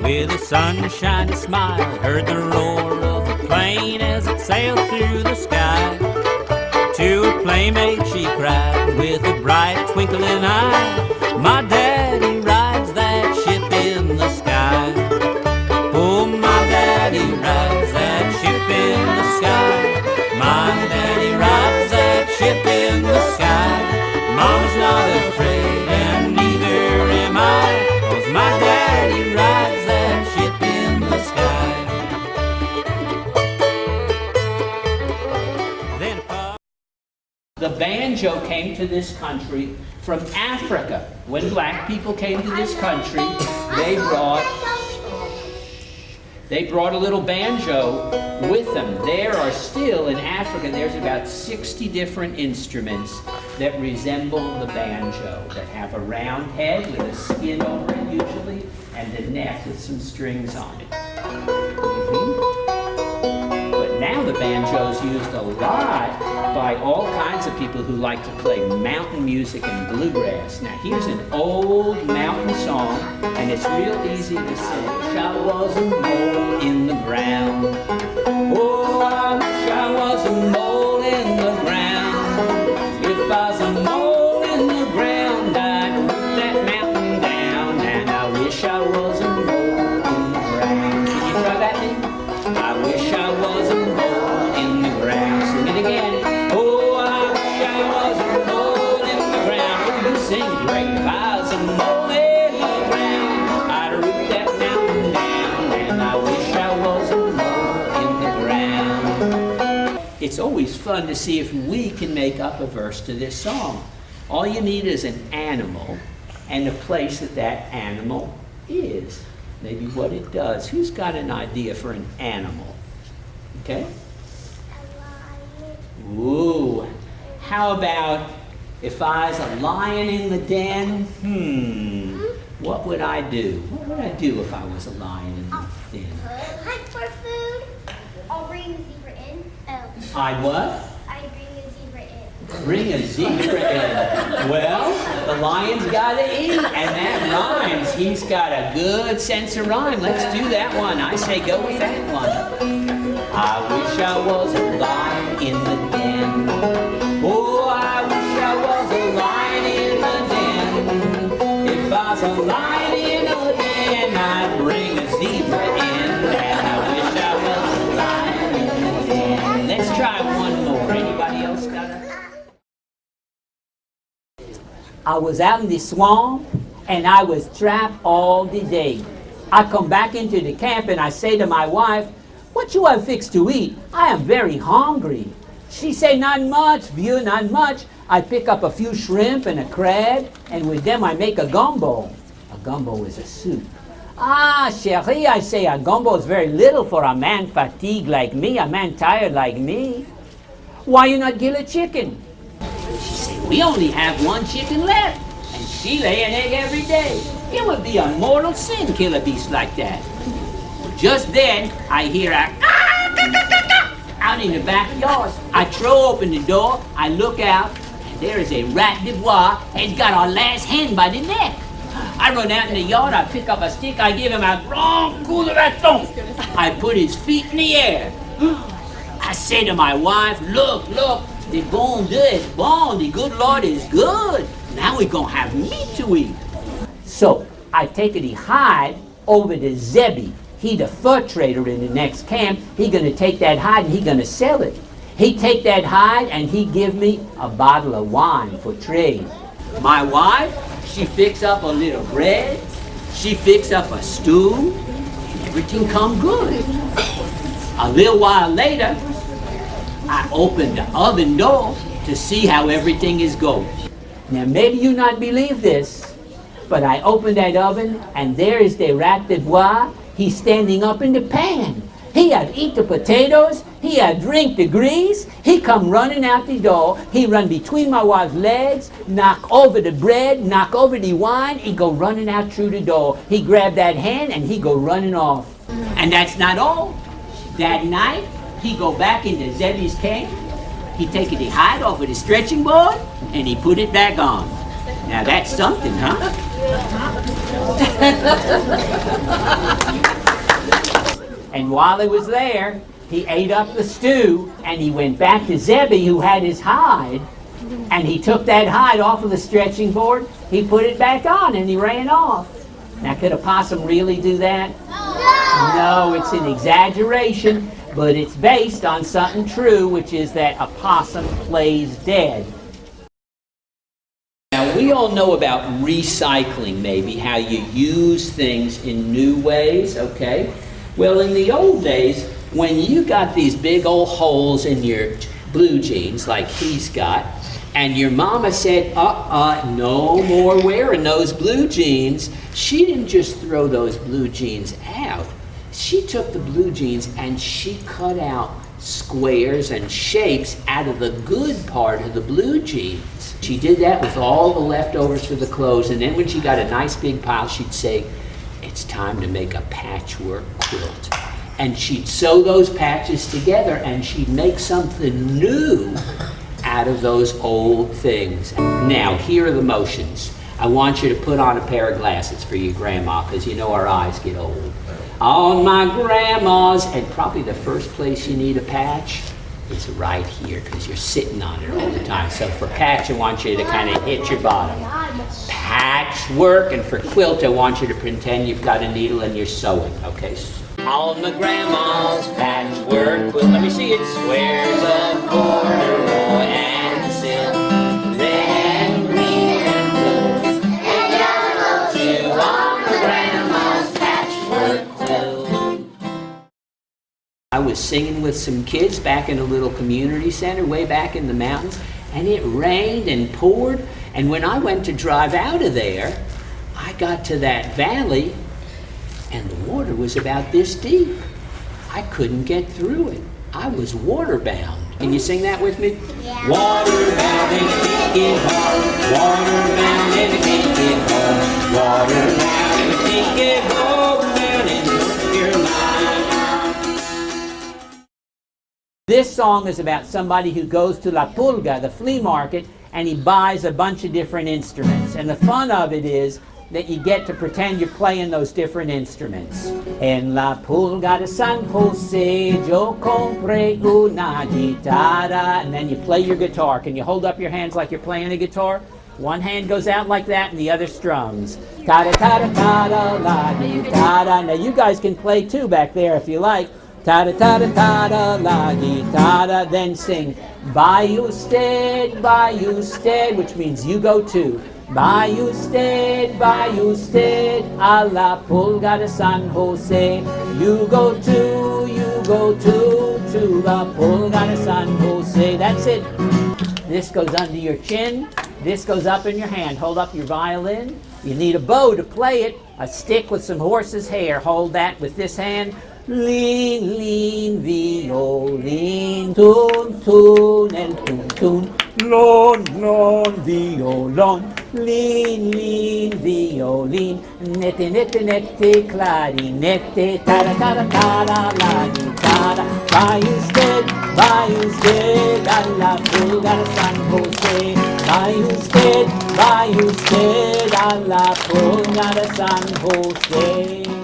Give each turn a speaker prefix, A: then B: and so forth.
A: with a sunshiny smile, heard the roar of a plane as it sailed through the sky. To a playmate she cried with a bright twinkling eye, my daddy rides that ship in the sky. Oh, my daddy rides that ship in the sky. My daddy rides that ship in the sky. Mama's not afraid and neither am I, 'cause my daddy rides that ship in the sky. Then the banjo came to this country from Africa. When black people came to this country, they brought a little banjo with them. There are still, in Africa, there's about 60 different instruments that resemble the banjo, that have a round head with a skin over it usually, and a neck with some strings on it. But now the banjo is used a lot by all kinds of people who like to play mountain music and bluegrass. Now here's an old mountain song, and it's real easy to sing. I was a mole in the ground. Oh, I wish I was a mole in the ground. If I was a mole in the ground, I'd root that mountain down. And I wish I was a mole in the ground. Can you try that, Lee? I wish I was a mole in the ground. Sing it again. Oh, I wish I was a mole in the ground. You sing great. If I was a mole in the ground, I'd root that mountain down. And I wish I was a mole in the ground. It's always fun to see if we can make up a verse to this song. All you need is an animal and a place that that animal is. Maybe what it does. Who's got an idea for an animal? Okay? Ooh. How about if I was a lion in the den? What would I do? What would I do if I was a lion in the den?
B: Hunt for food. I'll bring a zebra in.
A: I what?
B: I bring a zebra in.
A: Bring a zebra in. Well, the lion's got to eat, and that rhymes. He's got a good sense of rhyme. Let's do that one. I say go with that one. I wish I was a lion in the den. Oh, I wish I was a lion in the den. If I was a lion in the den, I'd bring a zebra in. And I wish I was a lion in the den. Let's try one more. Anybody else got it? I was out in the swamp, and I was trapped all the day. I come back into the camp, and I say to my wife, "What you have fixed to eat? I am very hungry." She say, "Not much, vieux, not much." I pick up a few shrimp and a crab, and with them I make a gumbo. A gumbo is a soup. "Ah, chérie," I say, "a gumbo is very little for a man fatigued like me, a man tired like me. Why you not kill a chicken?" She say, "We only have one chicken left, and she lay an egg every day. It would be a mortal sin kill a beast like that." Just then, I hear a out in the backyard. I throw open the door, I look out, and there is a rat de bois, and got our last hen by the neck. I run out in the yard, I pick up a stick, I give him a grand coup de bâton. I put his feet in the air. I say to my wife, look, the bon Dieu is bon, the good Lord is good. Now we're gonna have meat to eat. So, I take the hide over to Zebby. He the fur trader in the next camp. He gonna take that hide and he gonna sell it. He take that hide and he give me a bottle of wine for trade. My wife, she fix up a little bread. She fix up a stew. And everything come good. A little while later, I open the oven door to see how everything is going. Now maybe you not believe this, but I open that oven and there is the rat de bois. He's standing up in the pan. He had eat the potatoes. He had drink the grease. He come running out the door. He run between my wife's legs, knock over the bread, knock over the wine. He go running out through the door. He grab that hand and he go running off. And that's not all. That night, he go back into Zebby's camp. He take the hide off of the stretching board and he put it back on. Now that's something, huh? And while he was there, he ate up the stew, and he went back to Zebby, who had his hide, and he took that hide off of the stretching board, he put it back on, and he ran off. Now, could a possum really do that? No, it's an exaggeration, but it's based on something true, which is that a possum plays dead. Now, we all know about recycling, maybe, how you use things in new ways, okay? Well, in the old days, when you got these big old holes in your blue jeans, like he's got, and your mama said, no more wearing those blue jeans, she didn't just throw those blue jeans out. She took the blue jeans and she cut out squares and shapes out of the good part of the blue jeans. She did that with all the leftovers for the clothes, and then when she got a nice big pile, she'd say, it's time to make a patchwork quilt. And she'd sew those patches together and she'd make something new out of those old things. Now, here are the motions. I want you to put on a pair of glasses for your grandma, because you know our eyes get old. On my grandma's, and probably the first place you need a patch is right here, because you're sitting on it all the time. So for patch, I want you to kind of hit your bottom. Patchwork, and for quilt, I want you to pretend you've got a needle and you're sewing, okay? On my grandma's patchwork quilt, let me see it. Squares of corduroy and silk, red and green and blue, and yellow too, on my grandma's patchwork quilt. I was singing with some kids back in a little community center way back in the mountains, and it rained and poured, and when I went to drive out of there, I got to that valley, and the water was about this deep. I couldn't get through it. I was waterbound. Can you sing that with me?
B: Yeah.
A: Waterbound and it can't get home. Waterbound and it can't get home. Waterbound and it can't get home down in North Carolina. This song is about somebody who goes to La Pulga, the flea market, and he buys a bunch of different instruments. And the fun of it is that you get to pretend you're playing those different instruments. En la pulga de San Jose, yo compré una guitarra. And then you play your guitar. Can you hold up your hands like you're playing a guitar? One hand goes out like that and the other strums. Ta-da, ta-da, ta-da, la guitarra. Now you guys can play too back there if you like. Ta-da, ta-da, ta-da, la guitarra. Then sing, by usted, which means you go to. By usted, a la pulga de San Jose. You go to la pulga de San Jose. That's it. This goes under your chin. This goes up in your hand. Hold up your violin. You need a bow to play it. A stick with some horse's hair. Hold that with this hand. Lean, lean, violin. Tun, tun, el tun, tun. Lon, lon, violon. Lean, lean, violin. Nette, nette, nette, clarinette. Tada, tada, tada, la guitarra. By usted, a la pulga de San Jose. By usted, a la pulga de San Jose.